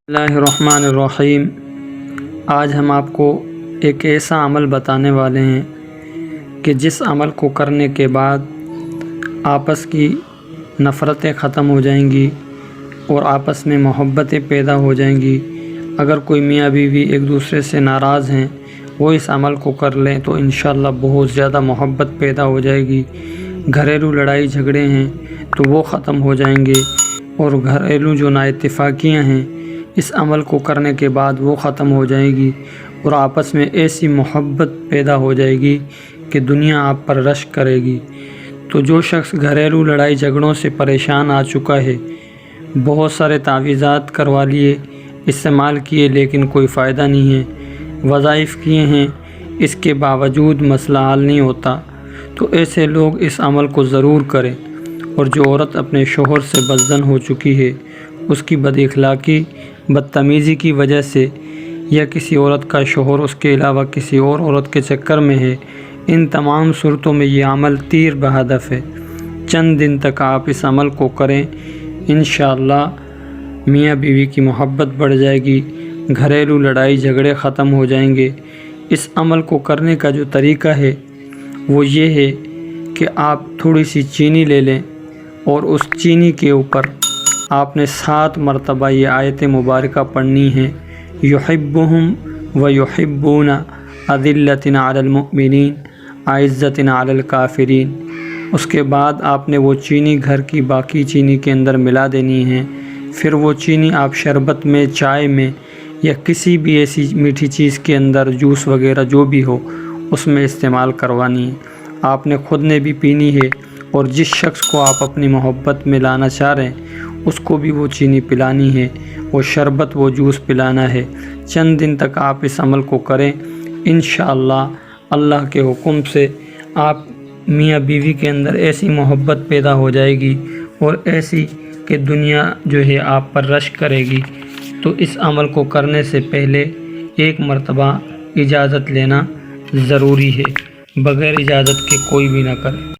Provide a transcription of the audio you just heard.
بسم اللہ الرحمن الرحیم۔ آج ہم آپ کو ایک ایسا عمل بتانے والے ہیں کہ جس عمل کو کرنے کے بعد آپس کی نفرتیں ختم ہو جائیں گی اور آپس میں محبتیں پیدا ہو جائیں گی۔ اگر کوئی میاں بیوی ایک دوسرے سے ناراض ہیں، وہ اس عمل کو کر لیں تو انشاءاللہ بہت زیادہ محبت پیدا ہو جائے گی۔ گھریلو لڑائی جھگڑے ہیں تو وہ ختم ہو جائیں گے، اور گھریلو جو نااتفاقیاں ہیں اس عمل کو کرنے کے بعد وہ ختم ہو جائے گی، اور آپس میں ایسی محبت پیدا ہو جائے گی کہ دنیا آپ پر رشک کرے گی۔ تو جو شخص گھریلو لڑائی جھگڑوں سے پریشان آ چکا ہے، بہت سارے تعویذات کروا لیے، استعمال کیے لیکن کوئی فائدہ نہیں ہے، وظائف کیے ہیں اس کے باوجود مسئلہ حل نہیں ہوتا، تو ایسے لوگ اس عمل کو ضرور کریں۔ اور جو عورت اپنے شوہر سے بدزن ہو چکی ہے، اس کی بد اخلاقی بدتمیزی کی وجہ سے، یا کسی عورت کا شوہر اس کے علاوہ کسی اور عورت کے چکر میں ہے، ان تمام صورتوں میں یہ عمل تیر بہدف ہے۔ چند دن تک آپ اس عمل کو کریں، انشاءاللہ میاں بیوی کی محبت بڑھ جائے گی، گھریلو لڑائی جھگڑے ختم ہو جائیں گے۔ اس عمل کو کرنے کا جو طریقہ ہے وہ یہ ہے کہ آپ تھوڑی سی چینی لے لیں، اور اس چینی کے اوپر آپ نے 7 مرتبہ یہ آیت مبارکہ پڑھنی ہے: یحبہم ویحبون اذلۃ علی المؤمنین اعزۃ علی الکافرین۔ اس کے بعد آپ نے وہ چینی گھر کی باقی چینی کے اندر ملا دینی ہے۔ پھر وہ چینی آپ شربت میں، چائے میں، یا کسی بھی ایسی میٹھی چیز کے اندر، جوس وغیرہ جو بھی ہو اس میں استعمال کروانی ہے۔ آپ نے خود نے بھی پینی ہے، اور جس شخص کو آپ اپنی محبت میں لانا چاہ رہے ہیں اس کو بھی وہ چینی پلانی ہے، وہ شربت، وہ جوس پلانا ہے۔ چند دن تک آپ اس عمل کو کریں، انشاءاللہ اللہ کے حکم سے آپ میاں بیوی کے اندر ایسی محبت پیدا ہو جائے گی، اور ایسی کہ دنیا جو ہے آپ پر رشک کرے گی۔ تو اس عمل کو کرنے سے پہلے 1 مرتبہ اجازت لینا ضروری ہے، بغیر اجازت کے کوئی بھی نہ کرے۔